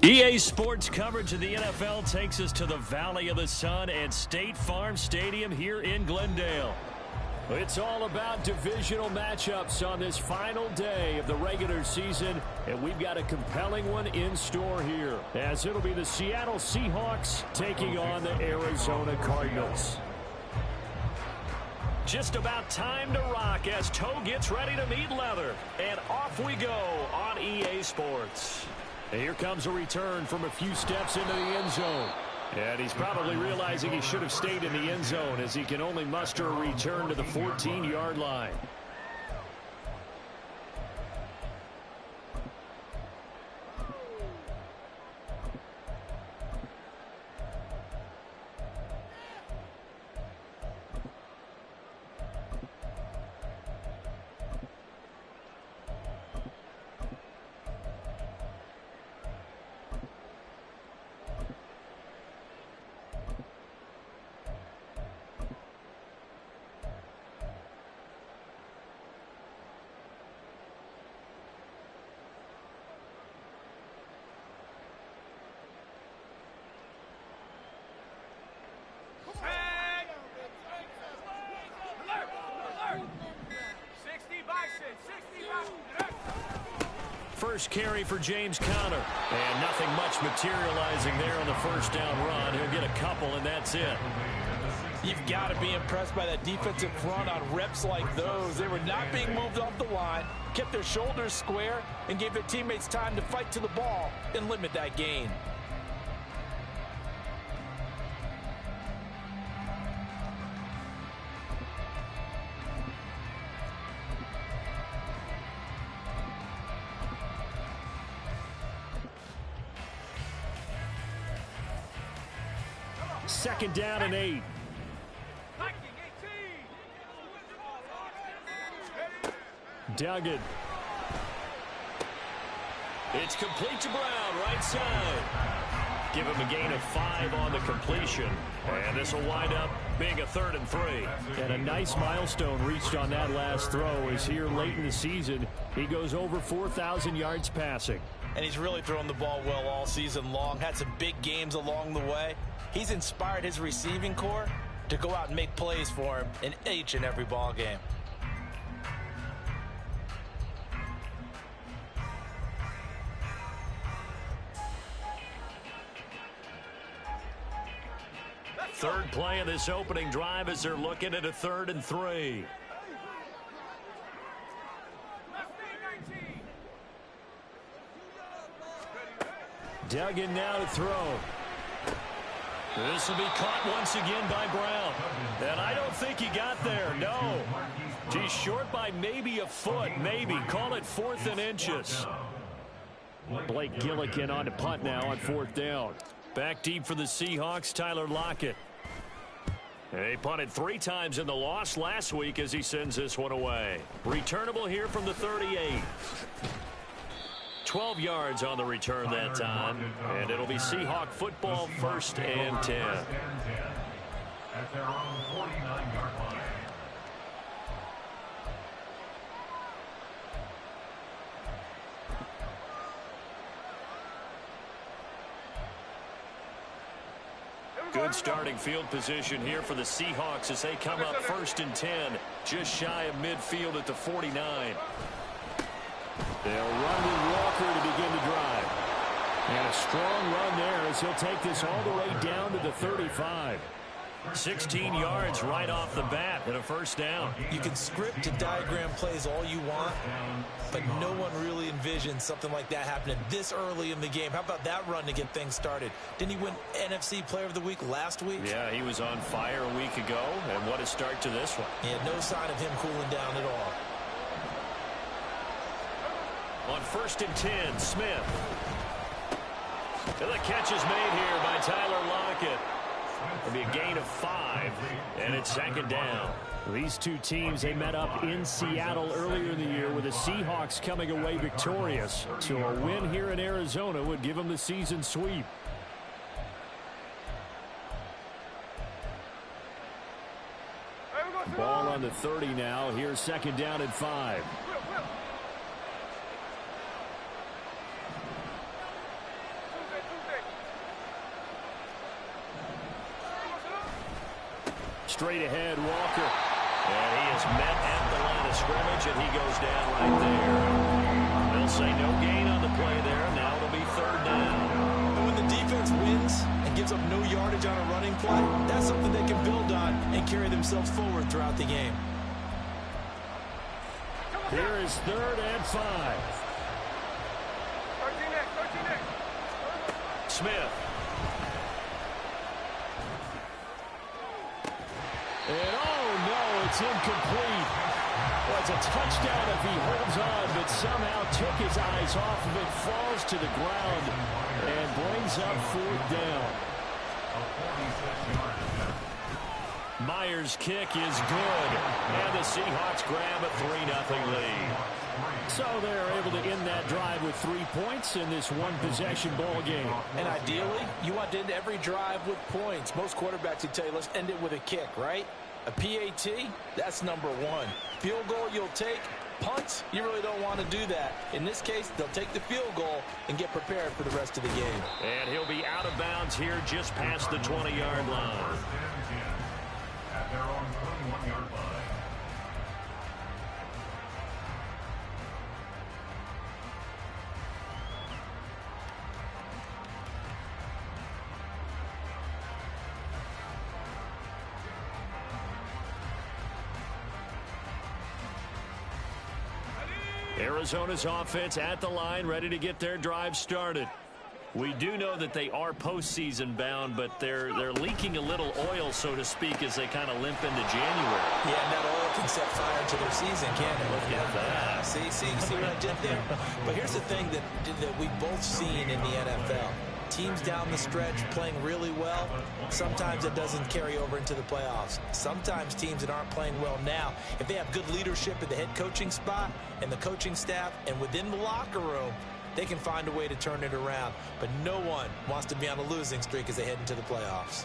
EA Sports coverage of the NFL takes us to the Valley of the Sun at State Farm Stadium here in Glendale. It's all about divisional matchups on this final day of the regular season, and we've got a compelling one in store here, as it'll be the Seattle Seahawks taking on the Arizona Cardinals. Just about time to rock as toe gets ready to meet leather, and off we go on EA Sports. And here comes a return from a few steps into the end zone. And he's probably realizing he should have stayed in the end zone as he can only muster a return to the 14-yard line. First carry for James Conner. And nothing much materializing there on the first down run. He'll get a couple, and that's it. You've got to be impressed by that defensive front on reps like those. They were not being moved off the line, kept their shoulders square, and gave their teammates time to fight to the ball and limit that gain. Second down and 8. Duggan. It's complete to Brown, right side. Give him a gain of 5 on the completion. And this will wind up being a 3rd and 3. And a nice milestone reached on that last throw as here late in the season, he goes over 4,000 yards passing. And he's really thrown the ball well all season long. Had some big games along the way. He's inspired his receiving corps to go out and make plays for him in each and every ball game. Third play of this opening drive as they're looking at a 3rd and 3. Duggan now to throw. This will be caught once again by Brown. And I don't think he got there, no. He's short by maybe a foot, maybe. Call it 4th and inches. Blake Gillikin on to punt now on 4th down. Back deep for the Seahawks, Tyler Lockett. He punted 3 times in the loss last week as he sends this one away. Returnable here from the 38. 12 yards on the return that time, and it'll be Seahawk football, 1st and 10. At their own 49-yard line. Good starting field position here for the Seahawks as they come up 1st and 10, just shy of midfield at the 49. They'll run with Walker to begin the drive. And a strong run there as he'll take this all the way down to the 35. 16 yards right off the bat and a 1st down. You can script and diagram plays all you want, but no one really envisions something like that happening this early in the game. How about that run to get things started? Didn't he win NFC Player of the Week last week? Yeah, he was on fire a week ago, and what a start to this one. Yeah, no sign of him cooling down at all. On 1st and 10, Smith. And the catch is made here by Tyler Lockett. It'll be a gain of 5, and it's 2nd down. These two teams, they met up in Seattle earlier in the year with the Seahawks coming away victorious. So a win here in Arizona would give them the season sweep. Ball on the 30 now. Here's 2nd down and 5. Straight ahead, Walker. And he is met at the line of scrimmage, and he goes down right there. They'll say no gain on the play there. Now it'll be third down. And when the defense wins and gives up no yardage on a running play, that's something they can build on and carry themselves forward throughout the game. Here is 3rd and 5. Smith. And oh no, it's incomplete. Well, it's a touchdown if he holds on, but somehow took his eyes off of it, falls to the ground, and brings up 4th down. Myers' kick is good, and the Seahawks grab a 3-0 lead. So they're able to end that drive with 3 points in this one-possession ball game. And ideally, you want to end every drive with points. Most quarterbacks would tell you, let's end it with a kick, right? A PAT, that's number 1. Field goal you'll take. Punts, you really don't want to do that. In this case, they'll take the field goal and get prepared for the rest of the game. And he'll be out of bounds here just past the 20-yard line. At their own 21-yard line. Arizona's offense at the line, ready to get their drive started. We do know that they are postseason bound, but they're leaking a little oil, so to speak, as they kind of limp into January. Yeah, and that oil can set fire to their season, can't it? Look at that. See what I did there? But here's the thing that we've both seen in the NFL. Teams down the stretch playing really well, sometimes it doesn't carry over into the playoffs. Sometimes teams that aren't playing well now, if they have good leadership at the head coaching spot and the coaching staff and within the locker room, they can find a way to turn it around. But no one wants to be on a losing streak as they head into the playoffs.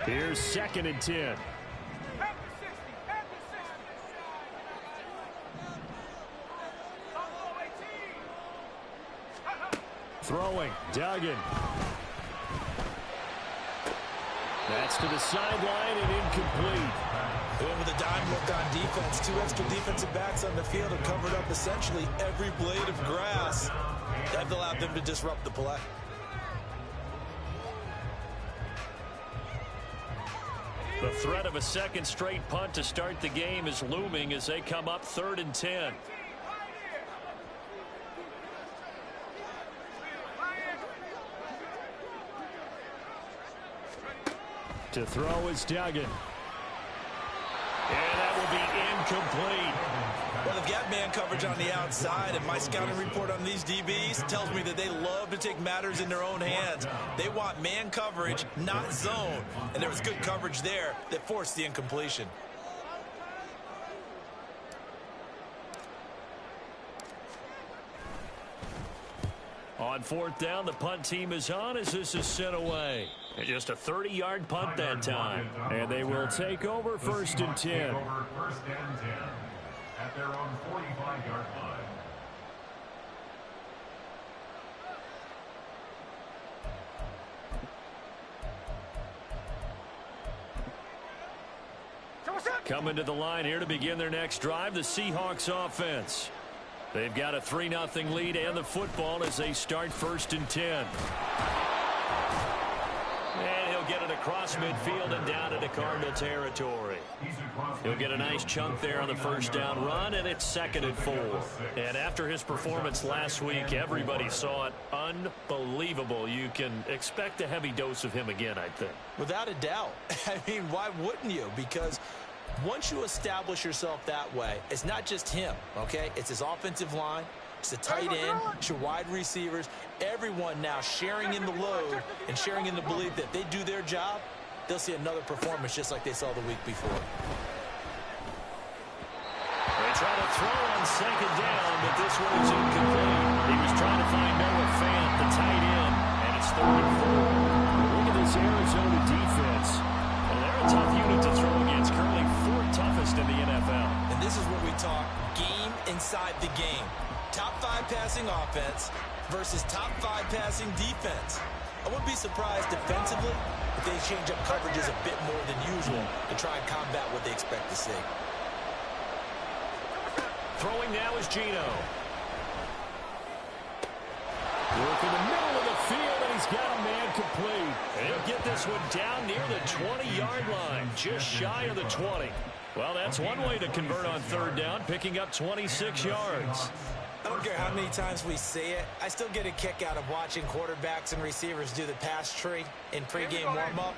Here's 2nd and 10. Throwing, Duggan. That's to the sideline and incomplete. And with a dime look on defense, 2 extra defensive backs on the field have covered up essentially every blade of grass. That allowed them to disrupt the play. The threat of a second straight punt to start the game is looming as they come up 3rd and 10. To throw is Duggan. And that will be incomplete. Well, they've got man coverage on the outside, and my scouting report on these DBs tells me that they love to take matters in their own hands. They want man coverage, not zone. And there was good coverage there that forced the incompletion. On 4th down, the punt team is on as this is sent away. And just a 30-yard punt that time. And they will take over 1st and 10. At their own 45-yard line. Coming to the line here to begin their next drive, the Seahawks offense. They've got a 3-0 lead and the football as they start 1st and 10. And he'll get it across midfield and down into Cardinal territory. He'll get a nice chunk there on the 1st down run, and it's 2nd and 4. And after his performance last week, everybody saw it. Unbelievable. You can expect a heavy dose of him again, I think. Without a doubt. I mean, why wouldn't you? Because once you establish yourself that way, it's not just him, okay? It's his offensive line, it's the tight end, it's your wide receivers, everyone now sharing in the load and sharing in the belief that they do their job, they'll see another performance just like they saw the week before. They try to throw on 2nd down, but this one is incomplete. He was trying to find Noah Fant, the tight end, and it's 3rd and 4. Look at this Arizona defense. Well, they're a tough unit to throw against, currently 4th toughest in the NFL. And this is where we talk game inside decide the game. Top 5 passing offense versus top 5 passing defense. I wouldn't be surprised defensively if they change up coverages a bit more than usual to try and combat what they expect to see. Throwing now is Geno. Work in the middle of the field, and he's got a man complete. And he'll get this one down near the 20-yard line, just shy of the 20. Well, that's one way to convert on third down, picking up 26 yards. I don't care how many times we see it. I still get a kick out of watching quarterbacks and receivers do the pass tree in pregame warm-up.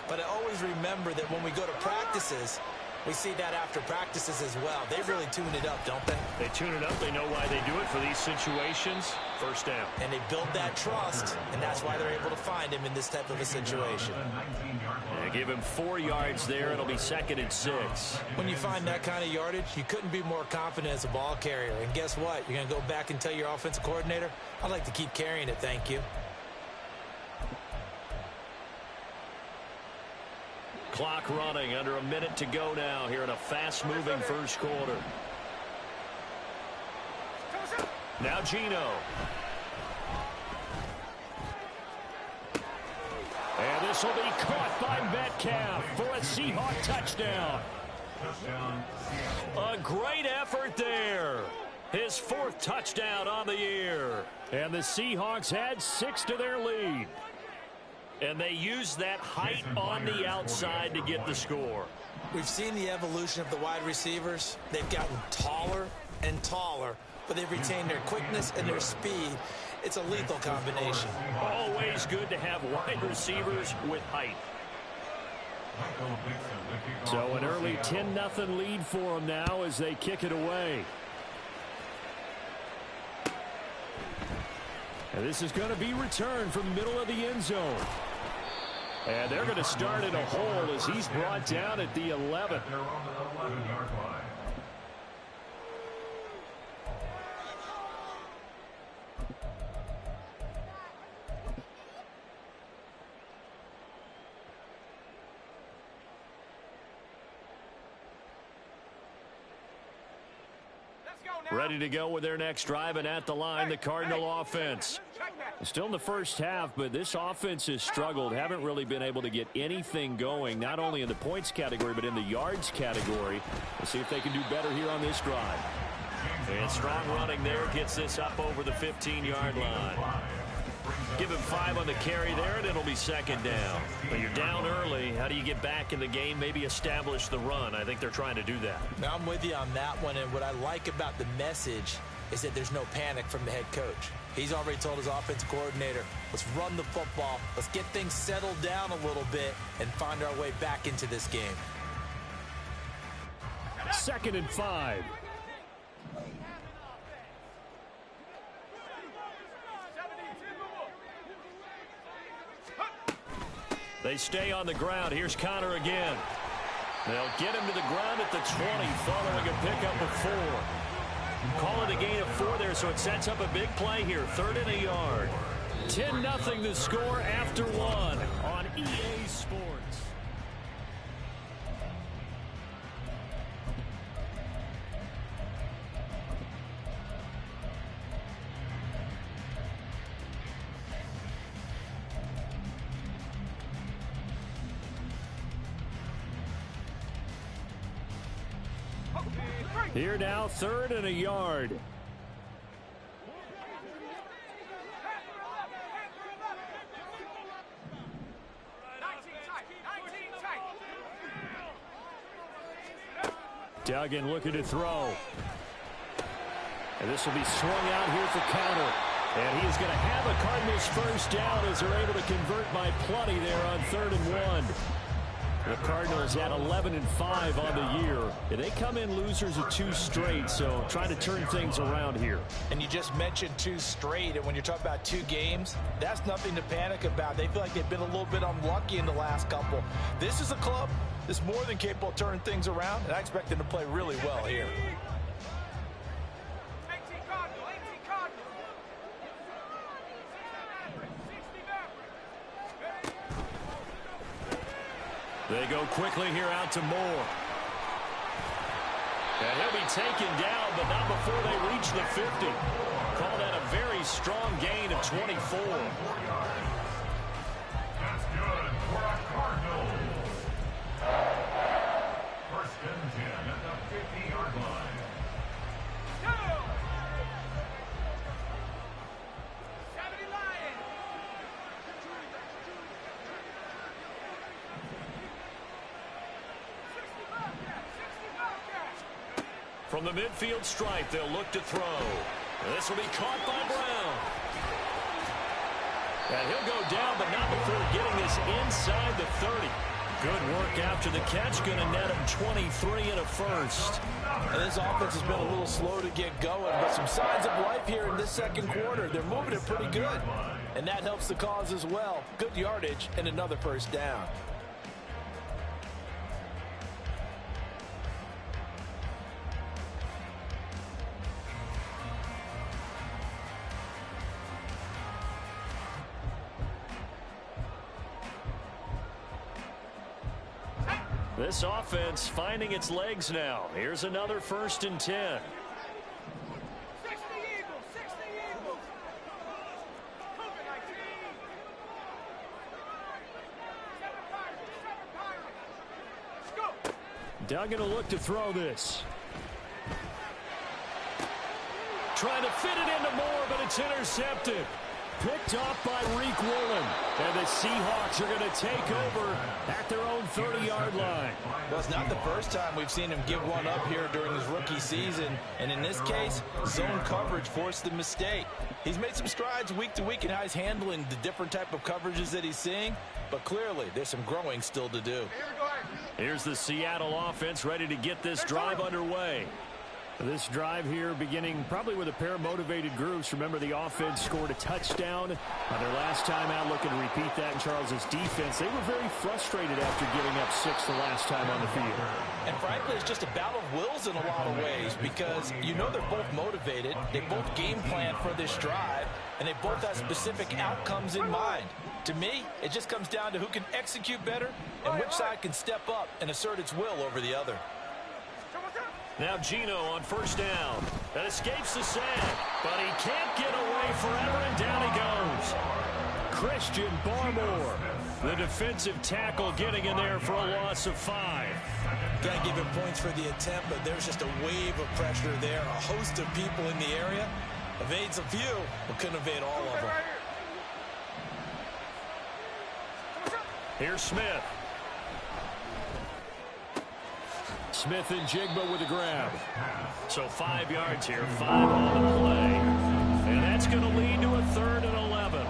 But I always remember that when we go to practices, we see that after practices as well. They really tune it up, don't they? They tune it up. They know why they do it for these situations. First down. And they build that trust, and that's why they're able to find him in this type of a situation. They give him 4 yards there. It'll be 2nd and 6. When you find that kind of yardage, you couldn't be more confident as a ball carrier. And guess what? You're going to go back and tell your offensive coordinator, I'd like to keep carrying it, thank you. Clock running, under a minute to go now here in a fast-moving first quarter. Now Geno. And this will be caught by Metcalf for a Seahawks touchdown. A great effort there. His 4th touchdown on the year. And the Seahawks add 6 to their lead. And they use that height on the outside to get the score. We've seen the evolution of the wide receivers. They've gotten taller and taller, but they've retained their quickness and their speed. It's a lethal combination. Always good to have wide receivers with height. So an early 10-0 lead for them now as they kick it away. And this is going to be returned from the middle of the end zone. And they're going to start in a hole as he's brought down at the 11. Ready to go with their next drive, and at the line, the Cardinal offense. Still in the first half, but this offense has struggled. Haven't really been able to get anything going, not only in the points category, but in the yards category. We'll see if they can do better here on this drive. And strong running there gets this up over the 15-yard line. Give him 5 on the carry there, and it'll be 2nd down. But you're down early. How do you get back in the game, maybe establish the run? I think they're trying to do that. Now, I'm with you on that one, and what I like about the message is that there's no panic from the head coach. He's already told his offensive coordinator, let's run the football, let's get things settled down a little bit and find our way back into this game. 2nd and 5. They stay on the ground. Here's Connor again. They'll get him to the ground at the 20 following a pickup of 4. Call it a gain of 4 there, so it sets up a big play here. 3rd and a yard. 10-0 the score after 1 on EA Sports. Here now, 3rd and a yard. Duggan looking to throw. And this will be swung out here for counter. And he's going to have a Cardinals first down as they're able to convert by plenty there on 3rd and 1. The Cardinals at 11-5 on the year. And they come in losers of 2 straight, so trying to turn things around here. And you just mentioned 2 straight, and when you're talking about 2 games, that's nothing to panic about. They feel like they've been a little bit unlucky in the last couple. This is a club that's more than capable of turning things around, and I expect them to play really well here. They go quickly here out to Moore. And he'll be taken down, but not before they reach the 50. Call that a very strong gain of 24. That's good for a Cardinal. First and 10 at the 50-yard line. Go! 70 Lions. From the midfield stripe, they'll look to throw. This will be caught by Brown. And he'll go down, but not before getting this inside the 30. Good work after the catch. Going to net him 23 and a first. And this offense has been a little slow to get going, but some signs of life here in this second quarter. They're moving it pretty good, and that helps the cause as well. Good yardage and another first down. This offense finding its legs now. Here's another first and 10. 60 Eagles, 60 Eagles. Duggan will look to throw this. Trying to fit it into Moore, but it's intercepted. Picked off by Reek Woolen. And the Seahawks are going to take over at their own 30-yard line. Well, it's not the first time we've seen him give one up here during his rookie season. And in this case, zone coverage forced the mistake. He's made some strides week to week in how he's handling the different type of coverages that he's seeing. But clearly, there's some growing still to do. Here's the Seattle offense ready to get this drive underway. This drive here beginning probably with a pair of motivated groups. Remember, the offense scored a touchdown on their last time out. Looking to repeat that in Charles's defense. They were very frustrated after giving up 6 the last time on the field. And frankly, it's just a battle of wills in a lot of ways because you know they're both motivated. They both game plan for this drive, and they both have specific outcomes in mind. To me, it just comes down to who can execute better and which side can step up and assert its will over the other. Now Gino on first down. That escapes the sack, but he can't get away forever, and down he goes. Christian Barmore, the defensive tackle, getting in there for a loss of 5. Got to give him points for the attempt, but there's just a wave of pressure there. A host of people in the area. Evades a few, but couldn't evade all of them. Here's Smith. Smith and Jigba with a grab. So 5 yards here, 5 on the play. And that's going to lead to a 3rd and 11.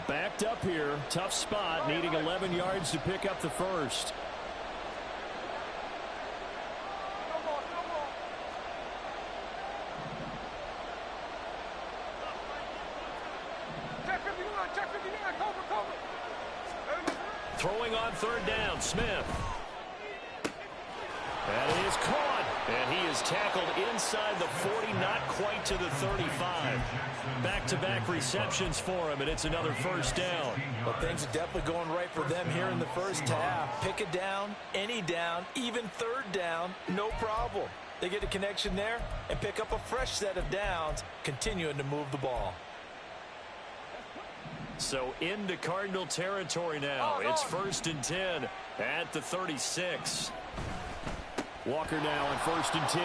Backed up here, tough spot, needing 11 yards to pick up the first. Throwing on 3rd down, Smith. That is caught, and he is tackled inside the 40, not quite to the 35. Back-to-back receptions for him, and it's another first down. Well, things are definitely going right for them here in the first half. Pick a down, any down, even 3rd down, no problem. They get a connection there and pick up a fresh set of downs, continuing to move the ball. So into Cardinal territory now. It's 1st and 10 at the 36. Walker now on 1st and 10.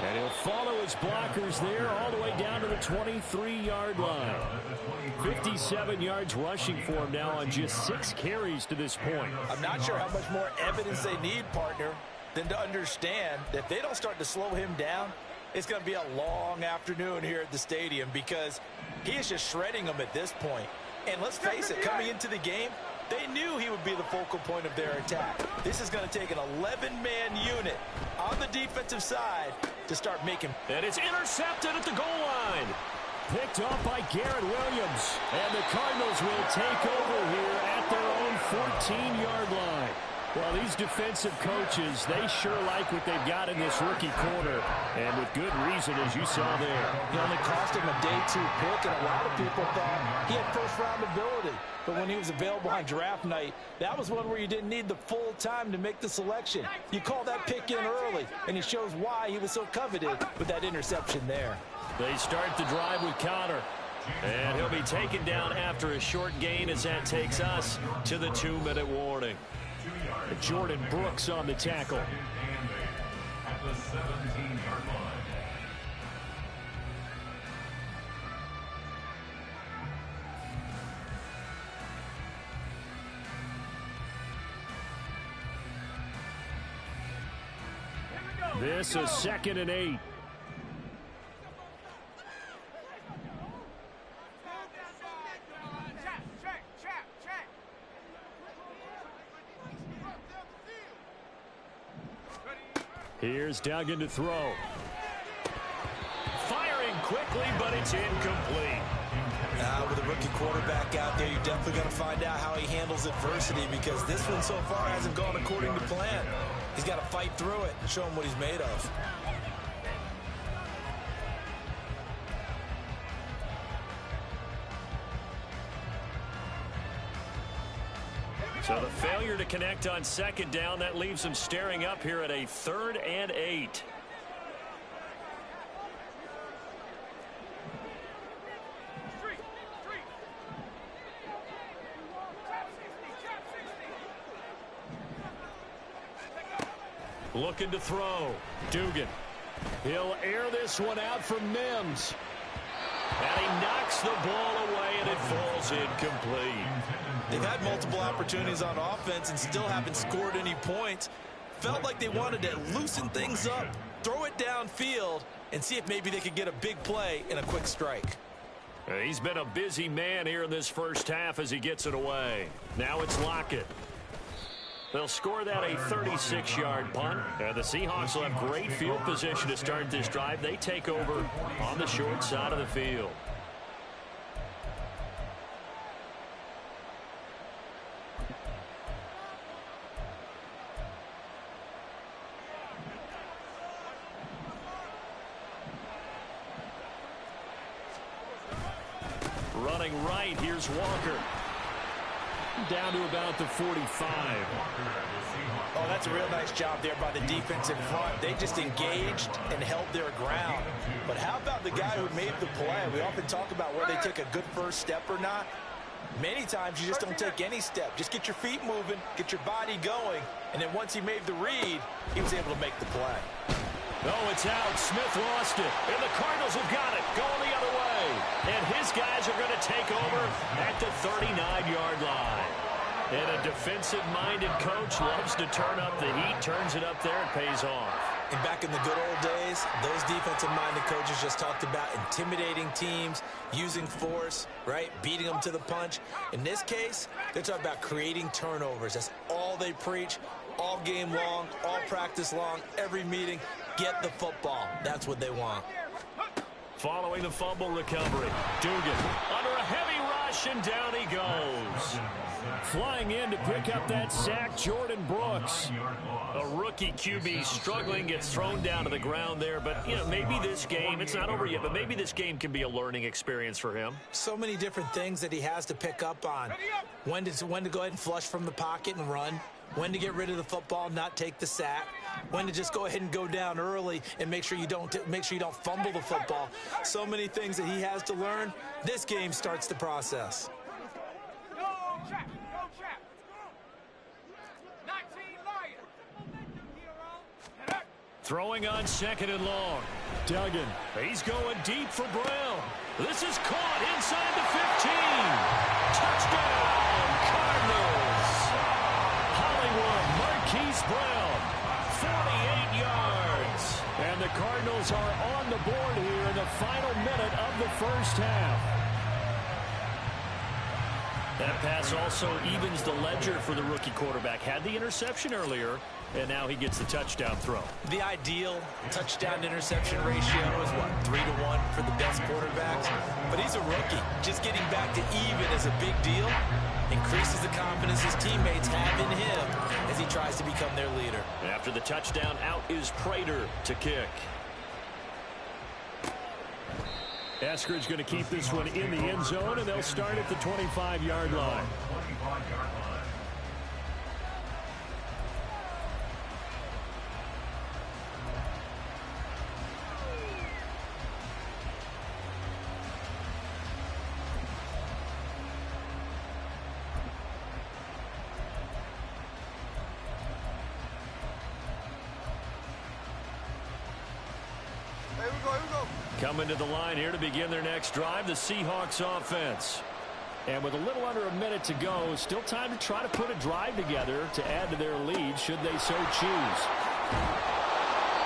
And he'll follow his blockers there all the way down to the 23-yard line. 57 yards rushing for him now on just 6 carries to this point. I'm not sure how much more evidence they need, partner, than to understand that if they don't start to slow him down, it's going to be a long afternoon here at the stadium because he is just shredding them at this point. And let's face it, coming into the game, they knew he would be the focal point of their attack. This is going to take an 11-man unit on the defensive side to start making. And it's intercepted at the goal line. Picked off by Garrett Williams. And the Cardinals will take over here at their own 14-yard line. Well, these defensive coaches, they sure like what they've got in this rookie corner, and with good reason, as you saw there. He only cost him a day 2 pick, and a lot of people thought he had first-round ability. But when he was available on draft night, that was one where you didn't need the full time to make the selection. You call that pick in early, and it shows why he was so coveted with that interception there. They start the drive with Connor. And he'll be taken down after a short gain as that takes us to the 2-minute warning. Jordan Brooks on the tackle. At the 17-yard line. This is 2nd and 8. Here's Duggan to throw. Firing quickly, but it's incomplete. With a rookie quarterback out there, you're definitely going to find out how he handles adversity, because this one so far hasn't gone according to plan. He's got to fight through it and show him what he's made of. So the failure to connect on 2nd down, that leaves him staring up here at a 3rd and 8. Looking to throw. Dugan. He'll air this one out from Mims. And he knocks the ball away, and it falls incomplete. They've had multiple opportunities on offense and still haven't scored any points. Felt like they wanted to loosen things up, throw it downfield, and see if maybe they could get a big play and a quick strike. He's been a busy man here in this first half as he gets it away. Now it's Lockett. They'll score that a 36-yard punt. And the Seahawks will have great field position to start this drive. They take over on the short side of the field. Running right, here's Walker. Down to about the 45. Oh, that's a real nice job there by the defensive front. They just engaged and held their ground. But how about the guy who made the play? We often talk about where they take a good first step or not. Many times you just don't take any step. Just get your feet moving, get your body going, and then once he made the read, he was able to make the play. Oh, it's out. Smith lost it. And the Cardinals have got it. Going the other way. And his guys are going to take over at the 39-yard line. And a defensive-minded coach loves to turn up the heat, turns it up there, and pays off. And back in the good old days, those defensive-minded coaches just talked about intimidating teams, using force, right, beating them to the punch. In this case, they're talking about creating turnovers. That's all they preach all game long, all practice long, every meeting. Get the football. That's what they want. Following the fumble recovery, Dugan under a heavy rush, and down he goes. Flying in to pick up that sack, Jordan Brooks. A rookie QB struggling, gets thrown down to the ground there. But, you know, maybe this game, it's not over yet, but maybe this game can be a learning experience for him. So many different things that he has to pick up on. When to go ahead and flush from the pocket and run. When to get rid of the football, not take the sack. When to just go ahead and go down early and make sure you don't fumble the football. So many things that he has to learn. This game starts the process. Throwing on 2nd and long. Duggan. He's going deep for Brown. This is caught inside the 15. Touchdown, Cardinals. Hollywood, Marquise Brown, 48 yards. And the Cardinals are on the board here in the final minute of the first half. That pass also evens the ledger for the rookie quarterback. Had the interception earlier, and now he gets the touchdown throw. The ideal touchdown-interception ratio is, what, 3-to-1 for the best quarterbacks? But he's a rookie. Just getting back to even is a big deal. Increases the confidence his teammates have in him as he tries to become their leader. After the touchdown, out is Prater to kick. Eskridge going to keep this one in the end zone, and they'll start at the 25-yard line. Coming to the line here to begin their next drive, the Seahawks offense. And with a little under a minute to go, still time to try to put a drive together to add to their lead should they so choose.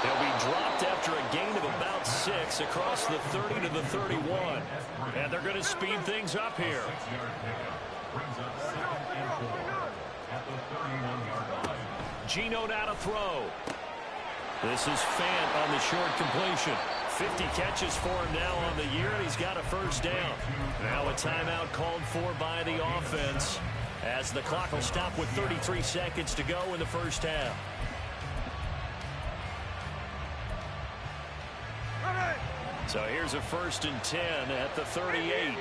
They'll be dropped after a gain of about 6 across the 30 to the 31. And they're going to speed things up here. Geno now to throw. This is Fant on the short completion. 50 catches for him now on the year, and he's got a first down. Now a timeout called for by the offense as the clock will stop with 33 seconds to go in the first half. So here's a 1st and 10 at the 38.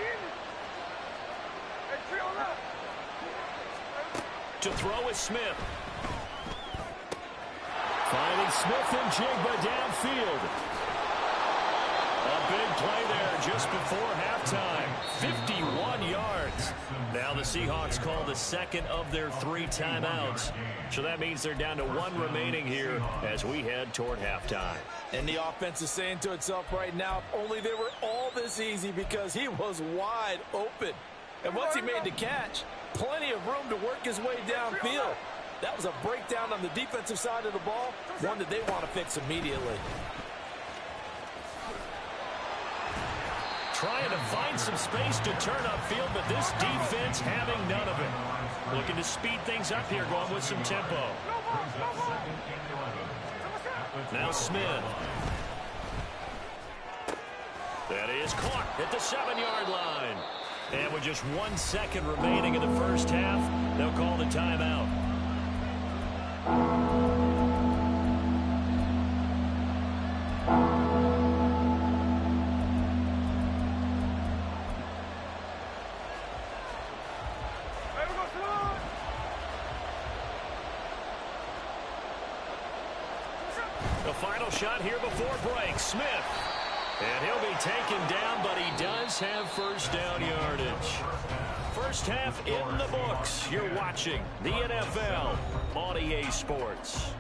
To throw is Smith. Finding Smith and Jigba downfield. A big play there just before halftime. 51 yards. Now the Seahawks call the second of their 3 timeouts. So that means they're down to 1 remaining here as we head toward halftime. And the offense is saying to itself right now, if only they were all this easy, because he was wide open. And once he made the catch, plenty of room to work his way downfield. That was a breakdown on the defensive side of the ball, one that they want to fix immediately. Trying to find some space to turn upfield, but this defense having none of it. Looking to speed things up here, going with some tempo. Now Smith. That is caught at the 7-yard line. And with just 1 second remaining in the first half, they'll call the timeout. The final shot here before break. Smith. And he'll be taken down, but he does have first down yardage. First half in the books. You're watching the NFL on EA Sports.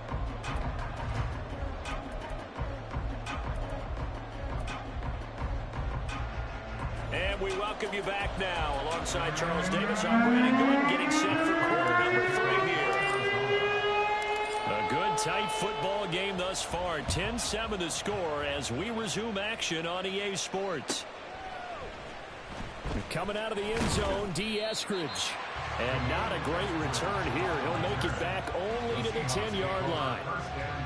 And we welcome you back now. Alongside Charles Davis, I'm Brandon Good, getting set for quarter number 3 here. A good, tight football game thus far. 10-7 the score as we resume action on EA Sports. Coming out of the end zone, Eskridge. And not a great return here. He'll make it back only to the 10-yard line.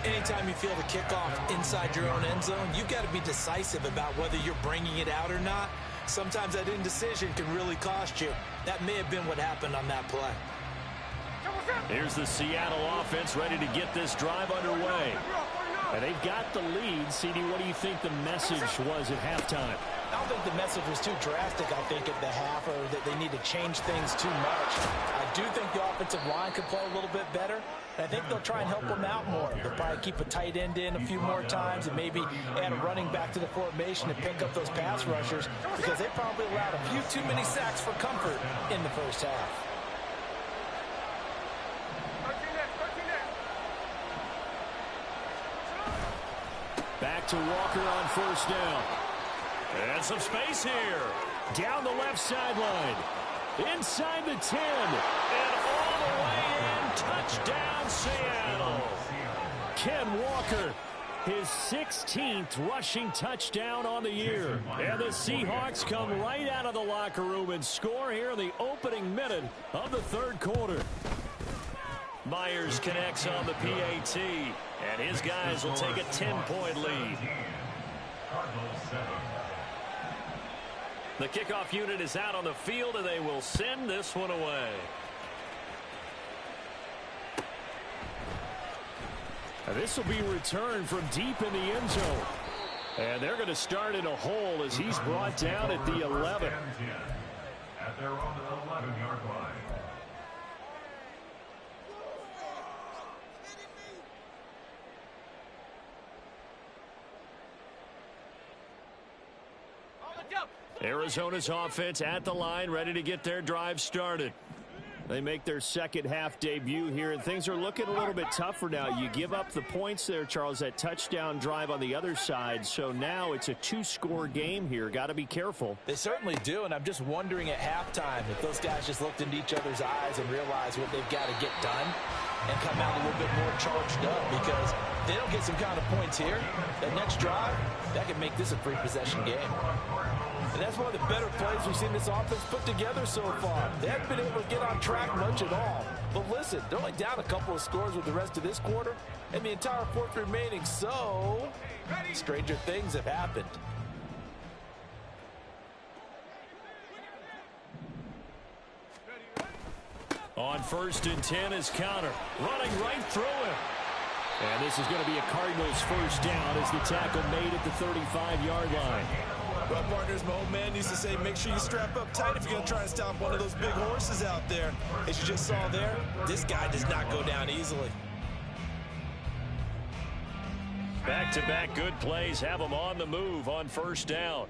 Anytime you feel the kickoff inside your own end zone, you've got to be decisive about whether you're bringing it out or not. Sometimes that indecision can really cost you. That may have been what happened on that play. Here's the Seattle offense ready to get this drive underway. And they've got the lead. CD, what do you think the message was at halftime? I don't think the message was too drastic, I think, at the half, or that they need to change things too much. I do think the offensive line could play a little bit better. And I think they'll try and help them out more. They'll probably keep a tight end in a few more times and maybe add a running back to the formation to pick up those pass rushers, because they probably allowed a few too many sacks for comfort in the first half. Back to Walker on first down. And some space here. Down the left sideline. Inside the 10. And all the way in. Touchdown, Seattle. Ken Walker, his 16th rushing touchdown on the year. And the Seahawks come right out of the locker room and score here in the opening minute of the third quarter. Myers connects on the PAT, and his guys will take a 10-point lead. The kickoff unit is out on the field, and they will send this one away. And this will be returned from deep in the end zone. And they're going to start in a hole as he's brought down at the 11. At their own 11-yard line. Arizona's offense at the line, ready to get their drive started. They make their second half debut here, and things are looking a little bit tougher now. You give up the points there, Charles, that touchdown drive on the other side. So now it's a two-score game here. Got to be careful. They certainly do, and I'm just wondering at halftime if those guys just looked into each other's eyes and realized what they've got to get done and come out a little bit more charged up, because if they don't get some kind of points here, that next drive, that could make this a three-possession game. And that's one of the better plays we've seen this offense put together so far. They haven't been able to get on track much at all. But listen, they're only down a couple of scores with the rest of this quarter and the entire fourth remaining. So, stranger things have happened. On 1st and 10 is Conner, running right through him. And this is going to be a Cardinals first down as the tackle made at the 35-yard line. Well, partners, my old man used to say, make sure you strap up tight if you're going to try and stop one of those big horses out there. As you just saw there, this guy does not go down easily. Back-to-back good plays have them on the move on first down.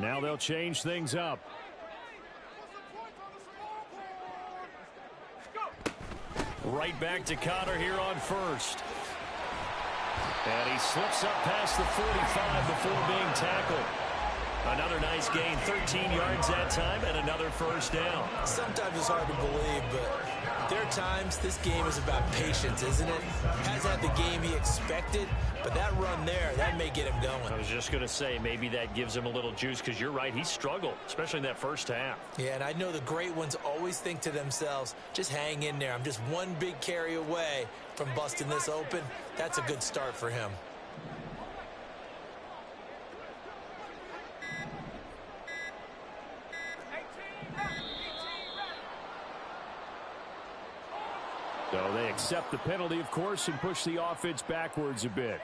Now they'll change things up. Right back to Conner here on first. And he slips up past the 45 before being tackled. Another nice gain, 13 yards that time, and another first down. Sometimes it's hard to believe, but there are times this game is about patience, isn't it? Hasn't had the game he expected, but that run there, that may get him going. I was just going to say, maybe that gives him a little juice, because you're right, he struggled, especially in that first half. Yeah, and I know the great ones always think to themselves, just hang in there. I'm just one big carry away from busting this open. That's a good start for him. So they accept the penalty, of course, and push the offense backwards a bit.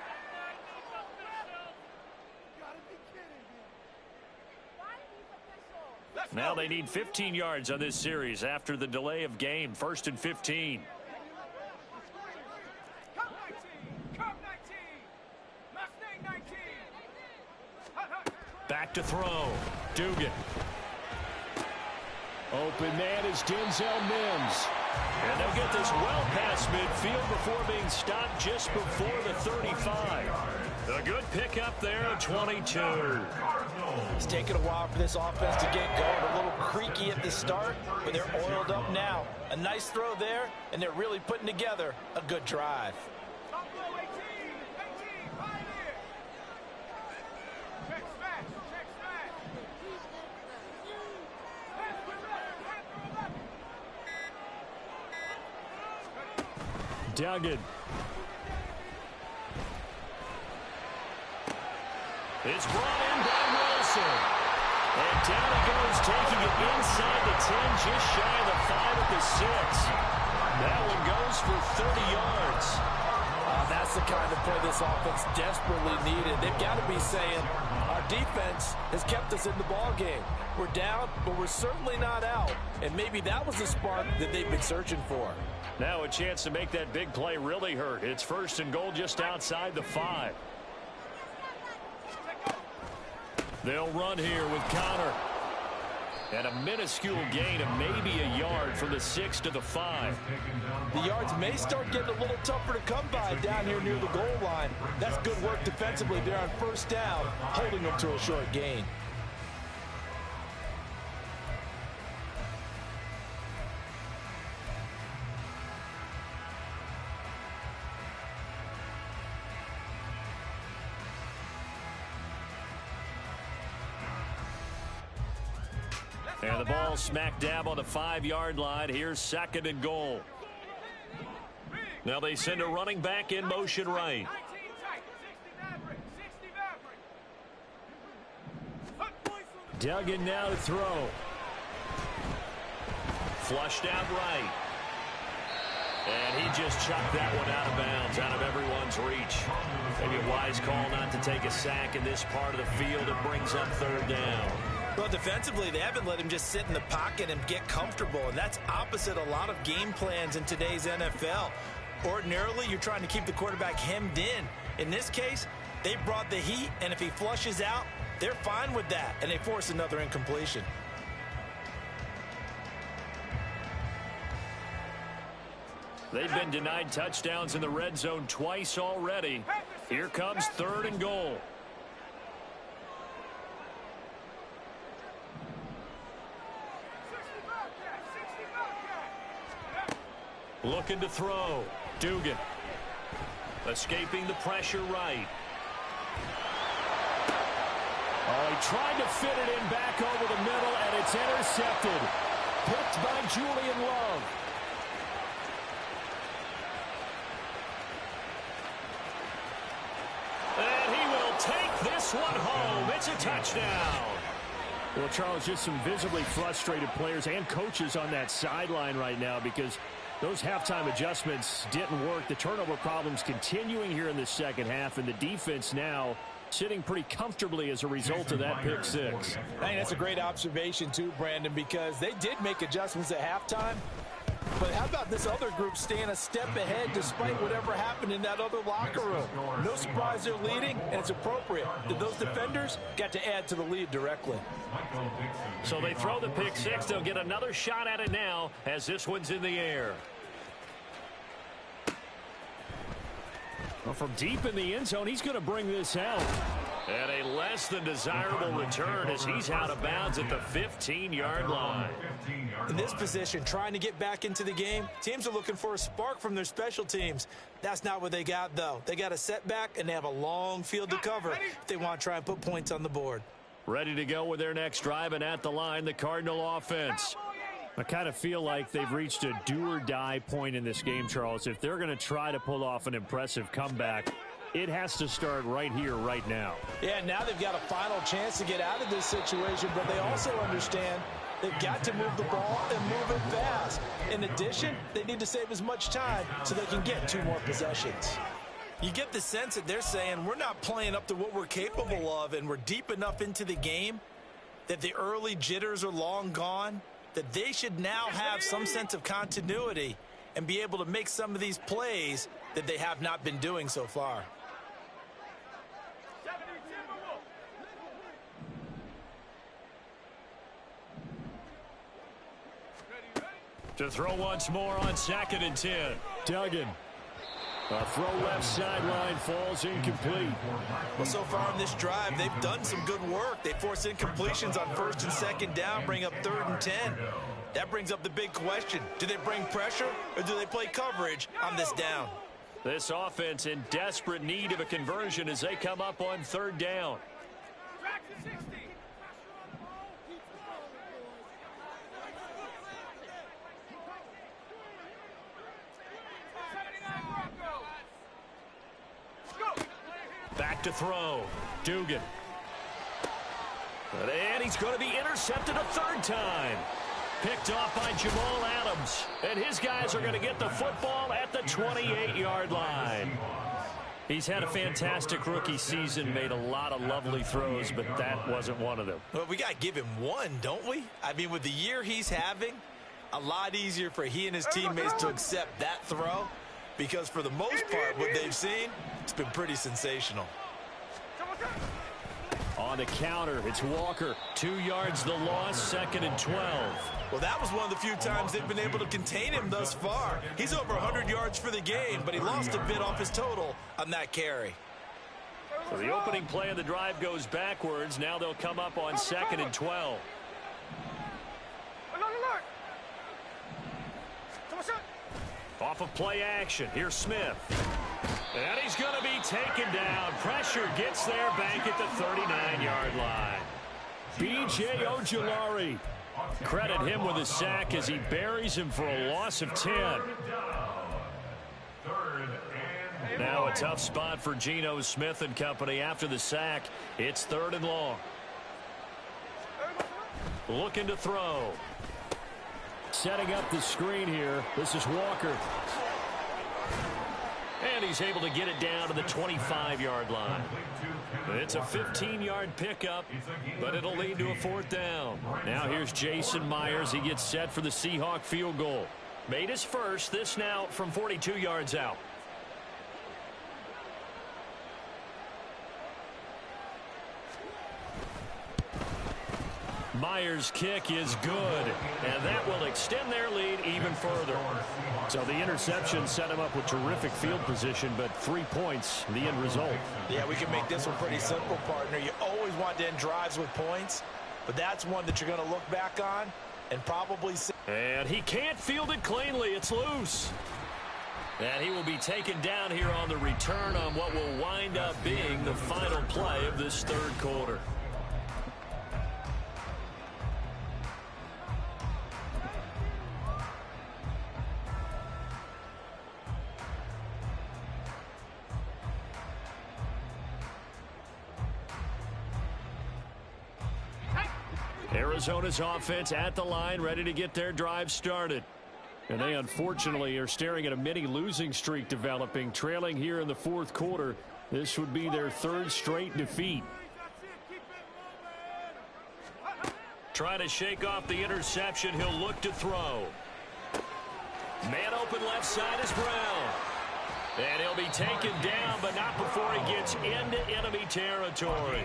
Now they need 15 yards on this series after the delay of game. 1st and 15. Back to throw. Dugan. Open man is Denzel Mims. And they'll get this well past midfield before being stopped just before the 35. A good pickup there at 22. It's taken a while for this offense to get going. A little creaky at the start, but they're oiled up now. A nice throw there, and they're really putting together a good drive. Duggan. It's brought in by Wilson. And down it goes, taking it inside the 10, just shy of the 5 at the 6. That one goes for 30 yards. That's the kind of play this offense desperately needed. They've got to be saying, our defense has kept us in the ball game. We're down, but we're certainly not out. And maybe that was the spark that they've been searching for. Now a chance to make that big play really hurt. It's 1st and goal just outside the 5. They'll run here with Conner. And a minuscule gain of maybe a yard from the 6 to the 5. The yards may start getting a little tougher to come by down here near the goal line. That's good work defensively there on first down, holding them to a short gain. And the ball smack dab on the 5-yard line. Here's 2nd and goal. Now they send a running back in motion right. Duggan now to throw. Flushed out right. And he just chucked that one out of bounds, out of everyone's reach. Maybe a wise call not to take a sack in this part of the field. It brings up 3rd down. Well, defensively, they haven't let him just sit in the pocket and get comfortable, and that's opposite a lot of game plans in today's NFL. Ordinarily, you're trying to keep the quarterback hemmed in. In this case, they brought the heat, and if he flushes out, they're fine with that, and they force another incompletion. They've been denied touchdowns in the red zone twice already. Here comes 3rd and goal. Looking to throw. Dugan. Escaping the pressure right. Oh, he tried to fit it in back over the middle, and it's intercepted. Picked by Julian Love. And he will take this one home. It's a touchdown. Well, Charles, just some visibly frustrated players and coaches on that sideline right now because those halftime adjustments didn't work. The turnover problems continuing here in the second half, and the defense now sitting pretty comfortably as a result of that pick six. I think that's a great observation too, Brandon, because they did make adjustments at halftime. But how about this other group staying a step ahead despite whatever happened in that other locker room? No surprise they're leading, and it's appropriate that those defenders got to add to the lead directly. So they throw the pick six. They'll get another shot at it now as this one's in the air. Well, from deep in the end zone, he's going to bring this out. And a less than desirable return as he's out of bounds at the 15-yard line. In this position, trying to get back into the game, teams are looking for a spark from their special teams. That's not what they got, though. They got a setback, and they have a long field to cover if they want to try and put points on the board. Ready to go with their next drive, and at the line, the Cardinal offense. I kind of feel like they've reached a do-or-die point in this game, Charles. If they're going to try to pull off an impressive comeback, it has to start right here, right now. Yeah, now they've got a final chance to get out of this situation, but they also understand they've got to move the ball and move it fast. In addition, they need to save as much time so they can get 2 more possessions. You get the sense that they're saying we're not playing up to what we're capable of, and we're deep enough into the game that the early jitters are long gone, that they should now have some sense of continuity and be able to make some of these plays that they have not been doing so far. To throw once more on 2nd and 10. Duggan. A throw left sideline falls incomplete. Well, so far in this drive, they've done some good work. They force incompletions on 1st and 2nd down, bring up 3rd and 10. That brings up the big question. Do they bring pressure or do they play coverage on this down? This offense in desperate need of a conversion as they come up on 3rd down. Back to throw. Dugan. And he's going to be intercepted a 3rd time. Picked off by Jamal Adams. And his guys are going to get the football at the 28-yard line. He's had a fantastic rookie season, made a lot of lovely throws, but that wasn't one of them. Well, we got to give him one, don't we? I mean, with the year he's having, a lot easier for he and his teammates to accept that throw. Because for the most part, what they've seen, it's been pretty sensational. On the counter, it's Walker. 2 yards the loss, 2nd and 12. Well, that was one of the few times they've been able to contain him thus far. He's over 100 yards for the game, but he lost a bit off his total on that carry. So the opening play of the drive goes backwards. Now they'll come up on 2nd and 12. Off of play action. Here's Smith. And he's going to be taken down. Pressure gets there back at the 39-yard line. B.J. Ojulari Credit him with a sack as he buries him for a loss of 10. Now a tough spot for Geno Smith and company after the sack. It's 3rd and long. Looking to throw. Setting up the screen here. This is Walker. And he's able to get it down to the 25-yard line. It's a 15-yard pickup, but it'll lead to a 4th down. Now here's Jason Myers. He gets set for the Seahawk field goal. Made his first. This now from 42 yards out. Myers' kick is good, and that will extend their lead even further. So the interception set him up with terrific field position, but 3 points, the end result. Yeah, we can make this one pretty simple, partner. You always want to end drives with points, but that's one that you're going to look back on and probably see. And he can't field it cleanly. It's loose. And he will be taken down here on the return on what will wind up being the final play of this 3rd quarter. Arizona's offense at the line, ready to get their drive started. And they unfortunately are staring at a mini losing streak developing, trailing here in the 4th quarter. This would be their 3rd straight defeat. Trying to shake off the interception. He'll look to throw. Man open left side is Brown. And he'll be taken down, but not before he gets into enemy territory.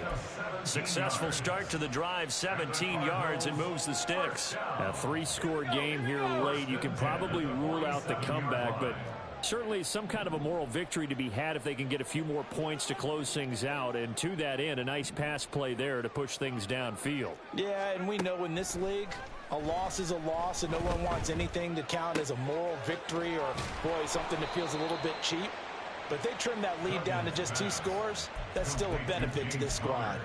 Successful start to the drive, 17 yards, and moves the sticks. A 3-score game here late. You can probably rule out the comeback, but certainly some kind of a moral victory to be had if they can get a few more points to close things out. And to that end, a nice pass play there to push things downfield. Yeah, and we know in this league, a loss is a loss, and no one wants anything to count as a moral victory or, boy, something that feels a little bit cheap. But if they trim that lead down to just 2 scores, that's still a benefit to this squad.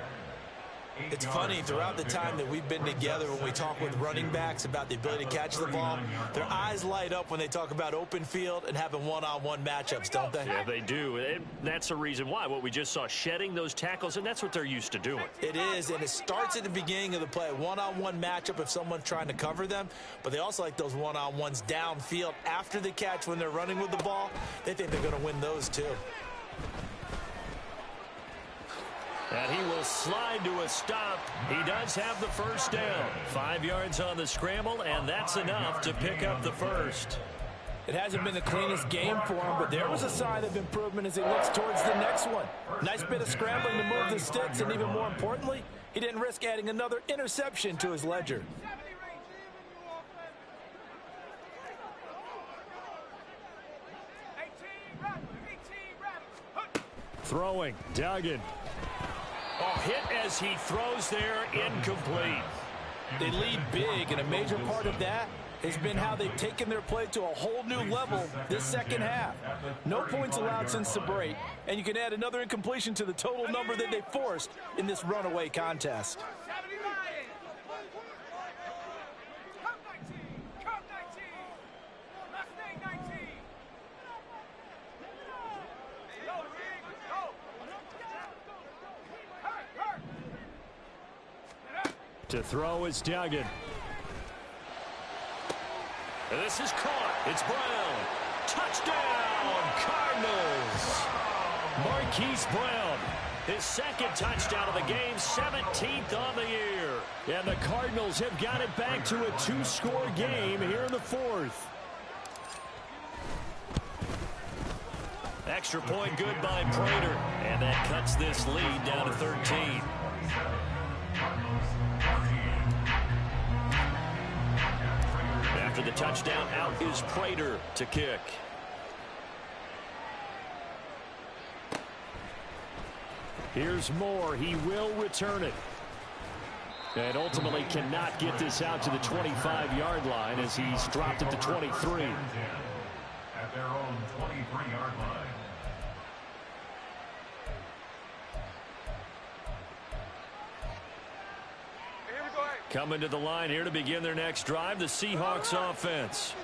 It's funny, throughout the time that we've been together, when we talk with running backs about the ability to catch the ball, their eyes light up when they talk about open field and having one-on-one matchups, don't they? Yeah, they do. And that's the reason why. What we just saw, shedding those tackles, and that's what they're used to doing. It is, and it starts at the beginning of the play. One-on-one matchup if someone's trying to cover them, but they also like those one-on-ones downfield after the catch when they're running with the ball. They think they're going to win those too. And he will slide to a stop. He does have the 1st down. 5 yards on the scramble, and that's enough to pick up the 1st. It hasn't been the cleanest game for him, but there was a sign of improvement as he looks towards the next one. Nice bit of scrambling to move the sticks, and even more importantly, he didn't risk adding another interception to his ledger. Throwing, Duggan. Oh, hit as he throws there, incomplete. They lead big, and a major part of that has been how they've taken their play to a whole new level this 2nd half. No points allowed since the break, and you can add another incompletion to the total number that they forced in this runaway contest. To throw is Duggan. This is caught. It's Brown. Touchdown, Cardinals. Marquise Brown, his 2nd touchdown of the game, 17th on the year. And the Cardinals have got it back to a 2-score game here in the 4th. Extra point good by Prater. And that cuts this lead down to 13. After the touchdown, out is Prater to kick. Here's Moore. He will return it. And ultimately cannot get this out to the 25-yard line as he's dropped it to 23. At their own 23-yard line. Coming to the line here to begin their next drive, the Seahawks offense.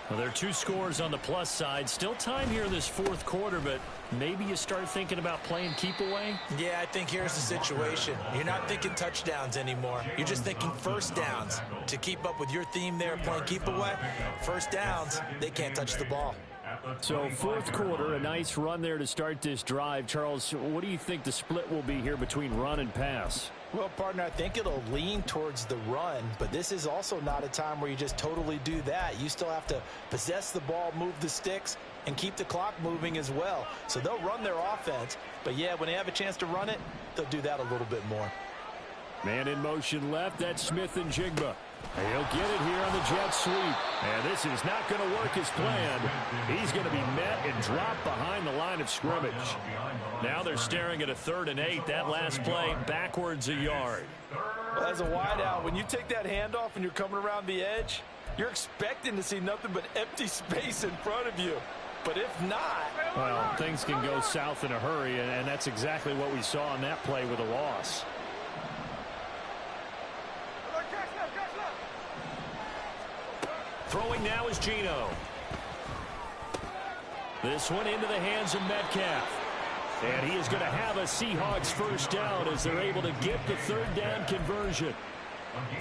Well, there are 2 scores on the plus side. Still time here in this fourth quarter, but maybe you start thinking about playing keep away? Yeah, I think here's the situation. You're not thinking touchdowns anymore. You're just thinking first downs. To keep up with your theme there, playing keep away, first downs, they can't touch the ball. So fourth quarter, a nice run there to start this drive. Charles, what do you think the split will be here between run and pass? Well, partner, I think it'll lean towards the run, but this is also not a time where you just totally do that. You still have to possess the ball, move the sticks, and keep the clock moving as well. So they'll run their offense, but yeah, when they have a chance to run it, they'll do that a little bit more. Man in motion left, that's Smith and Jigba. He'll get it here on the jet sweep. And this is not going to work as planned. He's going to be met and dropped behind the line of scrimmage. Now they're staring at a 3rd and 8. That last play backwards a yard. Well, as a wideout, when you take that handoff and you're coming around the edge, you're expecting to see nothing but empty space in front of you. But if not... Well, things can go south in a hurry, and that's exactly what we saw on that play with a loss. Throwing now is Geno. This one into the hands of Metcalf. And he is going to have a Seahawks first down as they're able to get the 3rd down conversion.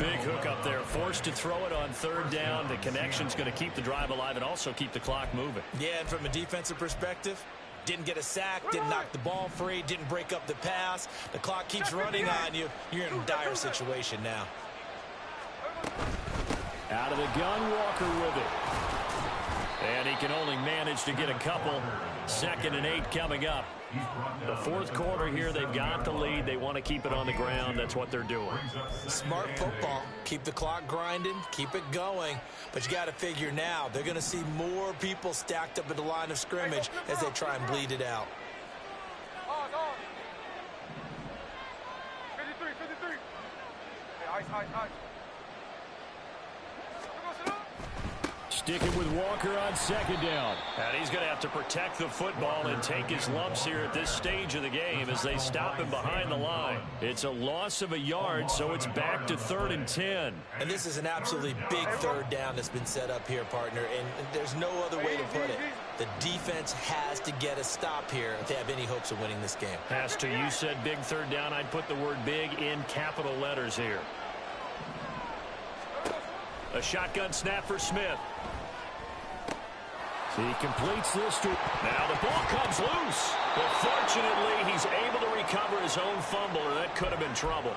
Big hook up there, forced to throw it on 3rd down. The connection's going to keep the drive alive and also keep the clock moving. Yeah, and from a defensive perspective, didn't get a sack, didn't knock the ball free, didn't break up the pass. The clock keeps running on you. You're in a dire situation now. Out of the gun, Walker with it. And he can only manage to get a couple. 2nd and 8 coming up. The fourth quarter here, they've got the lead. They want to keep it on the ground. That's what they're doing. Smart football. Keep the clock grinding. Keep it going. But you got to figure now, they're going to see more people stacked up at the line of scrimmage as they try and bleed it out. 53. Hey, ice. Sticking with Walker on 2nd down. And he's going to have to protect the football and take his lumps here at this stage of the game as they stop him behind the line. It's a loss of a yard, so it's back to 3rd and 10. And this is an absolutely big 3rd down that's been set up here, partner, and there's no other way to put it. The defense has to get a stop here if they have any hopes of winning this game. Has to. You said big 3rd down. I'd put the word big in capital letters here. A shotgun snap for Smith. He completes this to... Now the ball comes loose. But fortunately, he's able to recover his own fumble, or that could have been trouble.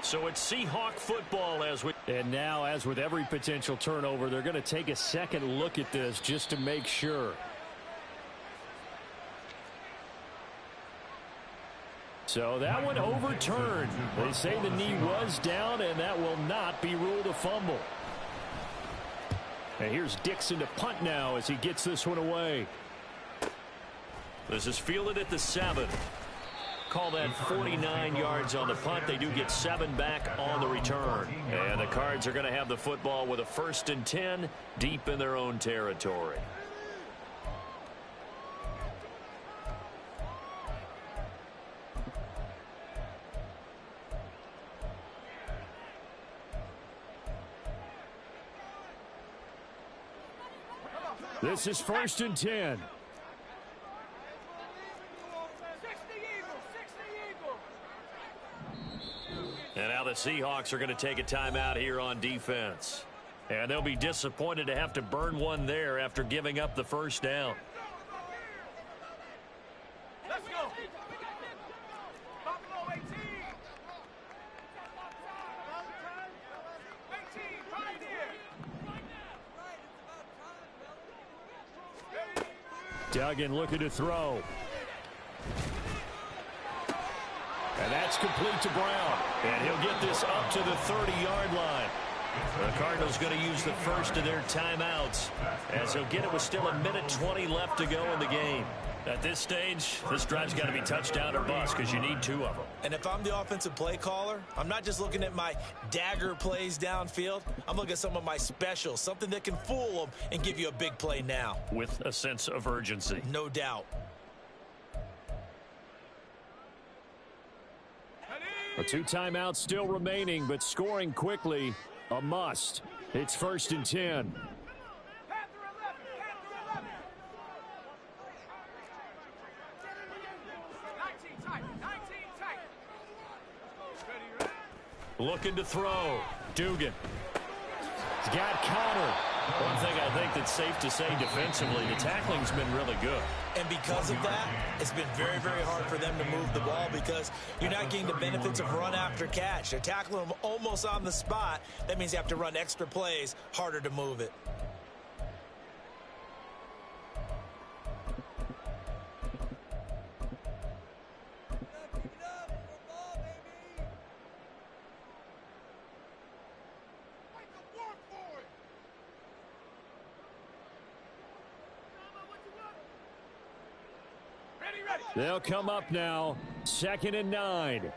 So it's Seahawk football as we... And now, as with every potential turnover, they're going to take a second look at this just to make sure. So that one overturned. They say the knee was down, and that will not be ruled a fumble. And here's Dixon to punt now as he gets this one away. This is fielded at the 7. Call that 49 yards on the punt. They do get 7 back on the return. And the Cards are going to have the football with a 1st and 10 deep in their own territory. This is 1st and 10. And now the Seahawks are going to take a timeout here on defense. And they'll be disappointed to have to burn one there after giving up the 1st down. Let's go. Duggan looking to throw. And that's complete to Brown. And he'll get this up to the 30-yard line. The Cardinals going to use the first of their timeouts as he'll get it with still 1:20 left to go in the game. At this stage, this drive's got to be touchdown or bust because you need 2 of them. And if I'm the offensive play caller, I'm not just looking at my dagger plays downfield. I'm looking at some of my specials, something that can fool them and give you a big play now. With a sense of urgency. No doubt. A 2 timeouts still remaining, but scoring quickly, a must. It's 1st and 10. Looking to throw. Dugan. He's got Connor. One thing I think that's safe to say defensively, the tackling's been really good. And because of that, it's been very, very hard for them to move the ball because you're not getting the benefits of run after catch. They're tackling them almost on the spot. That means you have to run extra plays, harder to move it. They'll come up now, 2nd and 9.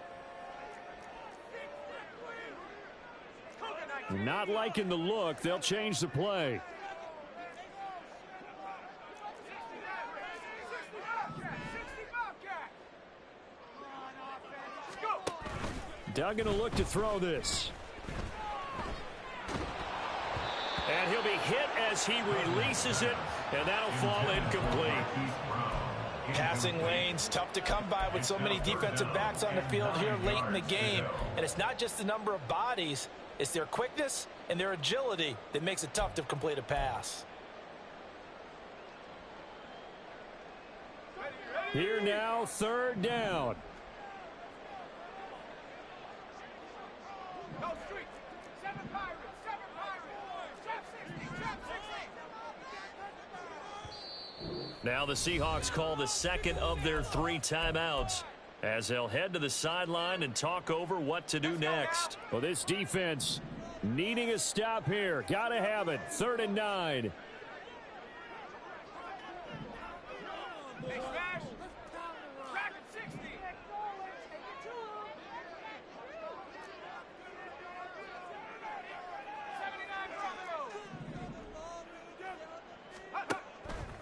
Not liking the look. They'll change the play. Duggan will look to throw this. And he'll be hit as he releases it, and that'll fall incomplete. Passing lanes, tough to come by with so many defensive backs on the field here late in the game. And it's not just the number of bodies, it's their quickness and their agility that makes it tough to complete a pass. Here now, 3rd down. Now the Seahawks call the 2nd of their 3 timeouts as they'll head to the sideline and talk over what to do next. Well, this defense needing a stop here. Got to have it. 3rd and 9.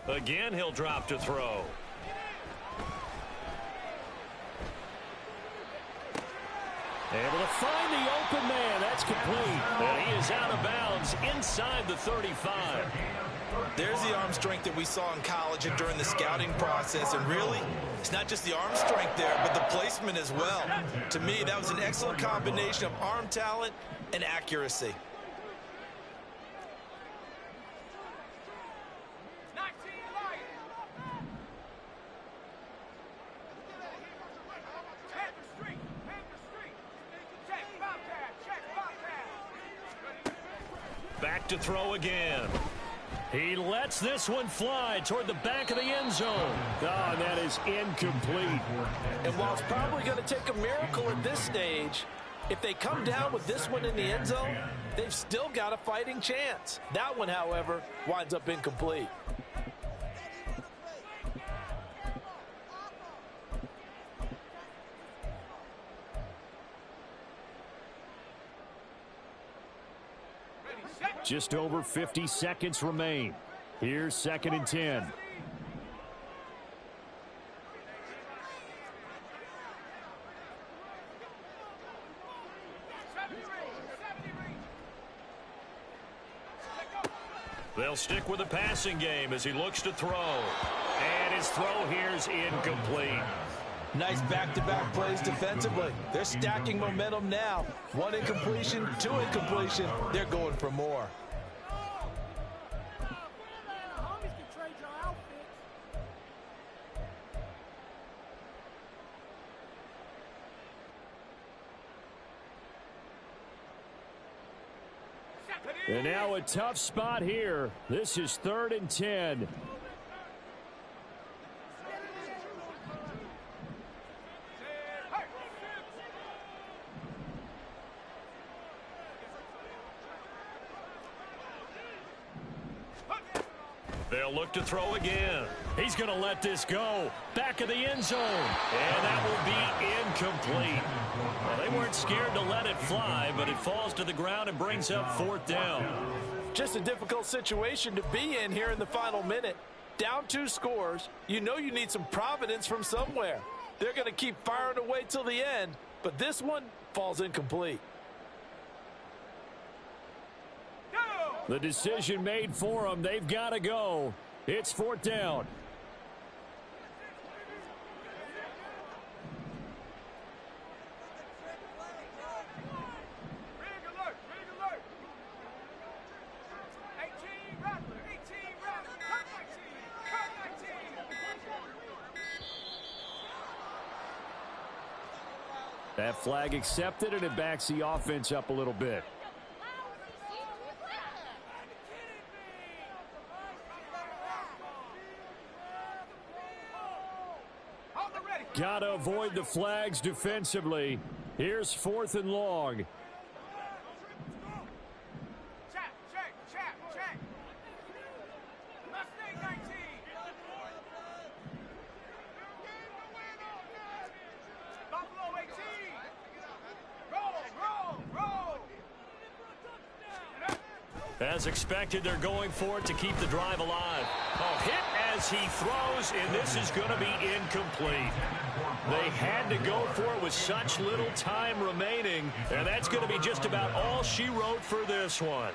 Again, he'll drop to throw. Able to find the open man. That's complete. And he is out of bounds inside the 35. There's the arm strength that we saw in college and during the scouting process. And really, it's not just the arm strength there, but the placement as well. To me, that was an excellent combination of arm talent and accuracy. Back to throw again. He lets this one fly toward the back of the end zone. Oh, and that is incomplete. And while it's probably going to take a miracle at this stage, if they come down with this one in the end zone, they've still got a fighting chance. That one, however, winds up incomplete. Just over 50 seconds remain. Here's 2nd and 10. They'll stick with the passing game as he looks to throw. And his throw here is incomplete. Nice back-to-back plays defensively. They're stacking momentum now. 1 incompletion, 2 incompletion. They're going for more. And now a tough spot here. This is 3rd and 10. They'll look to throw again. He's going to let this go. Back of the end zone. And that will be incomplete. Well, they weren't scared to let it fly, but it falls to the ground and brings up 4th down. Just a difficult situation to be in here in the final minute. Down 2 scores. You know you need some providence from somewhere. They're going to keep firing away till the end, but this one falls incomplete. The decision made for them. They've got to go. It's 4th down. That flag accepted, and it backs the offense up a little bit. Got to avoid the flags defensively. Here's 4th and long. As expected, they're going for it to keep the drive alive. Oh, hit as he throws, and this is going to be incomplete. They had to go for it with such little time remaining, and that's going to be just about all she wrote for this one.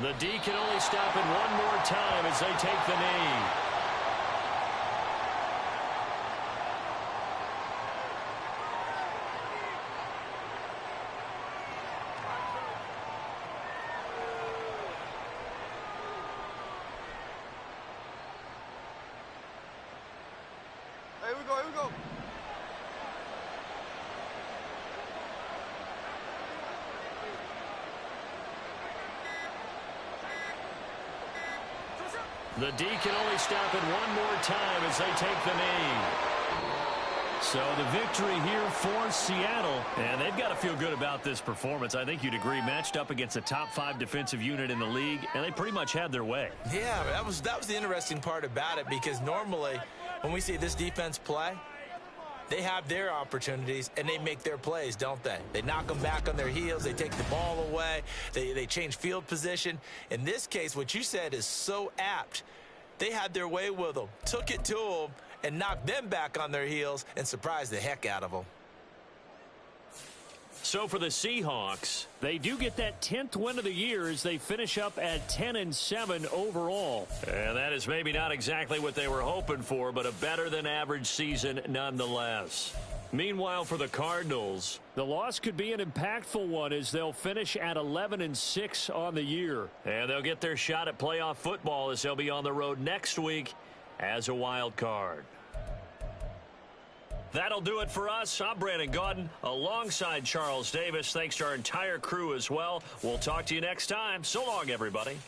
The D can only stop it one more time as they take the knee. Here we go, here we go. The D can only stop it one more time as they take the knee. So the victory here for Seattle, and they've got to feel good about this performance. I think you'd agree, matched up against a top 5 defensive unit in the league, and they pretty much had their way. Yeah, that was the interesting part about it, because normally when we see this defense play, they have their opportunities and they make their plays, don't they? They knock them back on their heels. They take the ball away. They change field position. In this case, what you said is so apt. They had their way with them, took it to them, and knocked them back on their heels and surprised the heck out of them. So for the Seahawks, they do get that 10th win of the year as they finish up at 10-7 overall. And that is maybe not exactly what they were hoping for, but a better than average season nonetheless. Meanwhile, for the Cardinals, the loss could be an impactful one as they'll finish at 11-6 on the year. And they'll get their shot at playoff football as they'll be on the road next week as a wild card. That'll do it for us. I'm Brandon Gaudin alongside Charles Davis. Thanks to our entire crew as well. We'll talk to you next time. So long, everybody.